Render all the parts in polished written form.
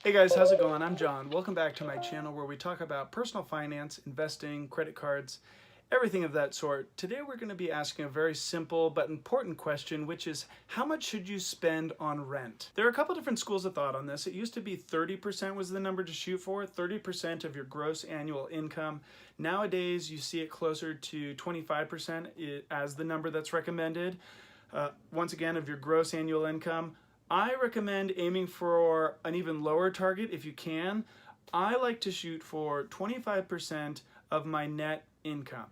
Hey guys, how's it going? I'm John. Welcome back to my channel where we talk about personal finance, investing, credit cards, everything of that sort. Today we're going to be asking a very simple but important question, which is how much should you spend on rent? There are a couple different schools of thought on this. It used to be 30% was the number to shoot for, 30% of your gross annual income. Nowadays you see it closer to 25% as the number that's recommended. Once again, of your gross annual income. I recommend aiming for an even lower target if you can. I like to shoot for 25% of my net income.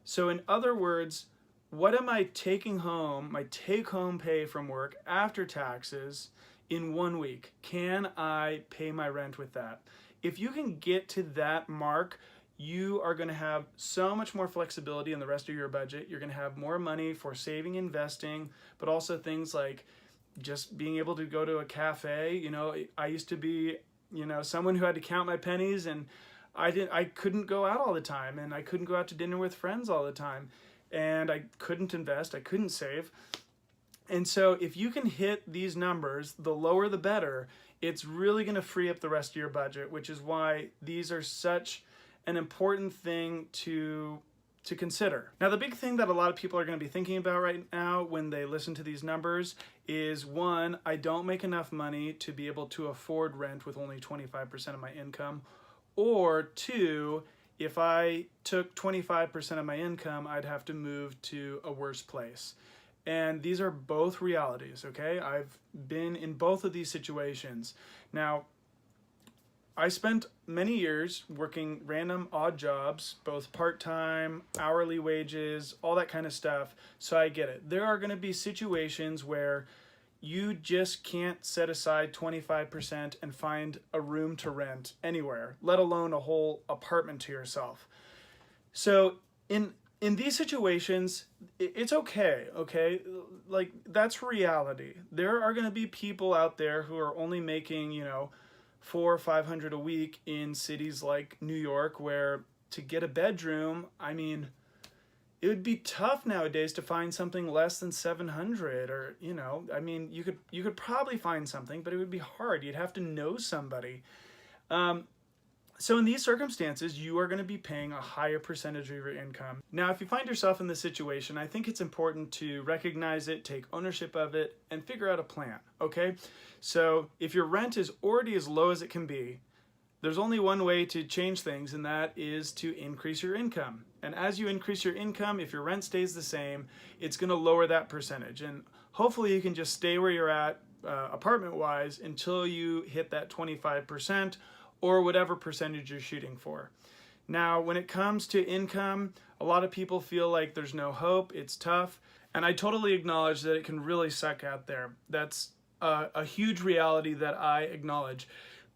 So in other words, what am I taking home, my take-home pay from work after taxes in 1 week? Can I pay my rent with that? If you can get to that mark, you are going to have so much more flexibility in the rest of your budget. You're going to have more money for saving, investing, but also things like just being able to go to a cafe. You know, I used to be, someone who had to count my pennies, and I couldn't go out all the time, and I couldn't go out to dinner with friends all the time, and I couldn't invest, I couldn't save. And so if you can hit these numbers, the lower the better, it's really going to free up the rest of your budget, which is why these are such an important thing to consider. Now, the big thing that a lot of people are going to be thinking about right now when they listen to these numbers is, one, I don't make enough money to be able to afford rent with only 25% of my income, or two, if I took 25% of my income, I'd have to move to a worse place. And these are both realities, okay? I've been in both of these situations. Now, I spent many years working random odd jobs, both part-time, hourly wages, all that kind of stuff, so I get it. There are going to be situations where you just can't set aside 25% and find a room to rent anywhere, let alone a whole apartment to yourself. So in these situations, it's okay? Like, that's reality. There are going to be people out there who are only making, $400 or $500 a week in cities like New York, where to get a bedroom, I mean, it would be tough nowadays to find something less than 700, or you could probably find something, but it would be hard. You'd have to know somebody. So in these circumstances, you are going to be paying a higher percentage of your income. Now, if you find yourself in this situation, I think it's important to recognize it, take ownership of it, and figure out a plan, okay? So if your rent is already as low as it can be, there's only one way to change things, and that is to increase your income. And as you increase your income, if your rent stays the same, it's going to lower that percentage. And hopefully you can just stay where you're at apartment-wise until you hit that 25%, or whatever percentage you're shooting for. Now, when it comes to income, a lot of people feel like there's no hope, it's tough, and I totally acknowledge that it can really suck out there. That's a huge reality that I acknowledge.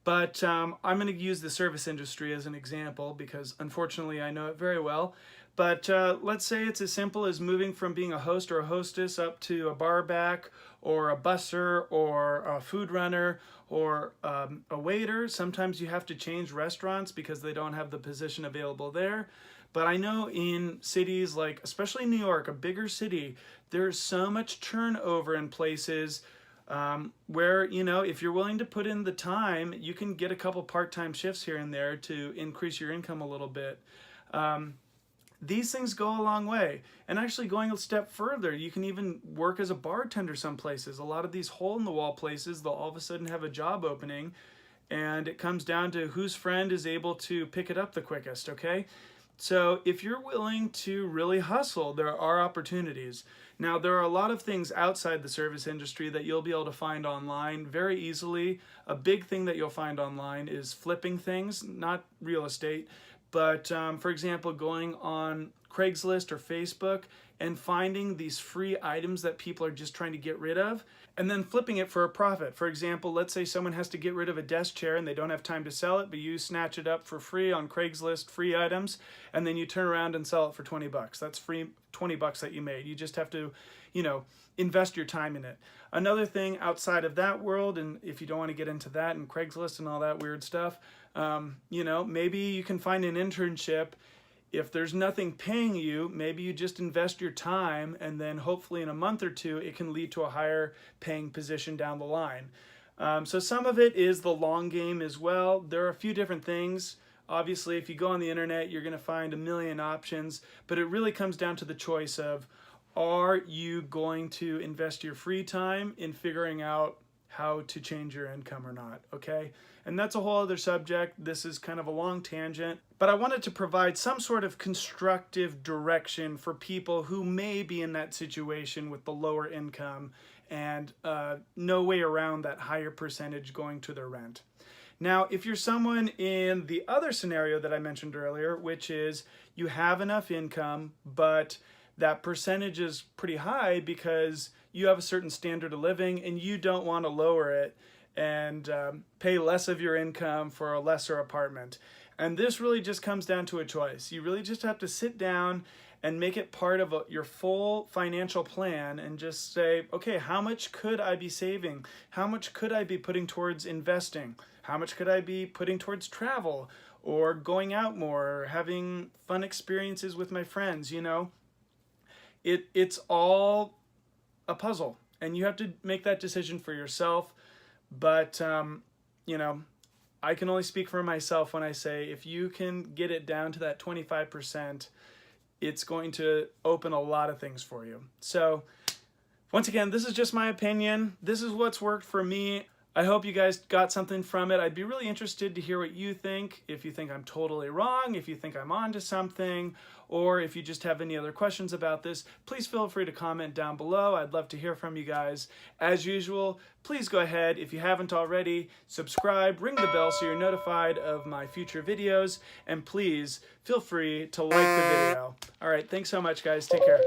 But I'm going to use the service industry as an example because unfortunately I know it very well. But let's say it's as simple as moving from being a host or a hostess up to a bar back, or a busser, or a food runner, or a waiter. Sometimes you have to change restaurants because they don't have the position available there. But I know in cities like, especially New York, a bigger city, there's so much turnover in places where, if you're willing to put in the time, you can get a couple part-time shifts here and there to increase your income a little bit. These things go a long way. And actually, going a step further, you can even work as a bartender some places. A lot of these hole-in-the-wall places, they'll all of a sudden have a job opening, and it comes down to whose friend is able to pick it up the quickest, okay? So if you're willing to really hustle, there are opportunities. Now, there are a lot of things outside the service industry that you'll be able to find online very easily. A big thing that you'll find online is flipping things, not real estate, but for example, going on Craigslist or Facebook and finding these free items that people are just trying to get rid of, and then flipping it for a profit. For example, let's say someone has to get rid of a desk chair and they don't have time to sell it, but you snatch it up for free on Craigslist, free items, and then you turn around and sell it for 20 bucks. That's free 20 bucks that you made. You just have to, invest your time in it. Another thing outside of that world, and if you don't want to get into that and Craigslist and all that weird stuff, maybe you can find an internship. If there's nothing paying you, maybe you just invest your time, and then hopefully in a month or two, it can lead to a higher paying position down the line. So some of it is the long game as well. There are a few different things. Obviously, if you go on the internet, you're going to find a million options, but it really comes down to the choice of, are you going to invest your free time in figuring out how to change your income or not, okay? And that's a whole other subject. This is kind of a long tangent, but I wanted to provide some sort of constructive direction for people who may be in that situation with the lower income and no way around that higher percentage going to their rent. Now, if you're someone in the other scenario that I mentioned earlier, which is you have enough income, but that percentage is pretty high because you have a certain standard of living and you don't want to lower it and pay less of your income for a lesser apartment. And this really just comes down to a choice. You really just have to sit down and make it part of your full financial plan and just say, okay, how much could I be saving? How much could I be putting towards investing? How much could I be putting towards travel or going out more or having fun experiences with my friends? You know, it's all a puzzle and you have to make that decision for yourself. But, you know, I can only speak for myself when I say if you can get it down to that 25%, it's going to open a lot of things for you. So once again, this is just my opinion. This is what's worked for me. I hope you guys got something from it. I'd be really interested to hear what you think. If you think I'm totally wrong, if you think I'm onto something, or if you just have any other questions about this, please feel free to comment down below. I'd love to hear from you guys. As usual, please go ahead, if you haven't already, subscribe, ring the bell so you're notified of my future videos, and please feel free to like the video. All right, thanks so much, guys. Take care.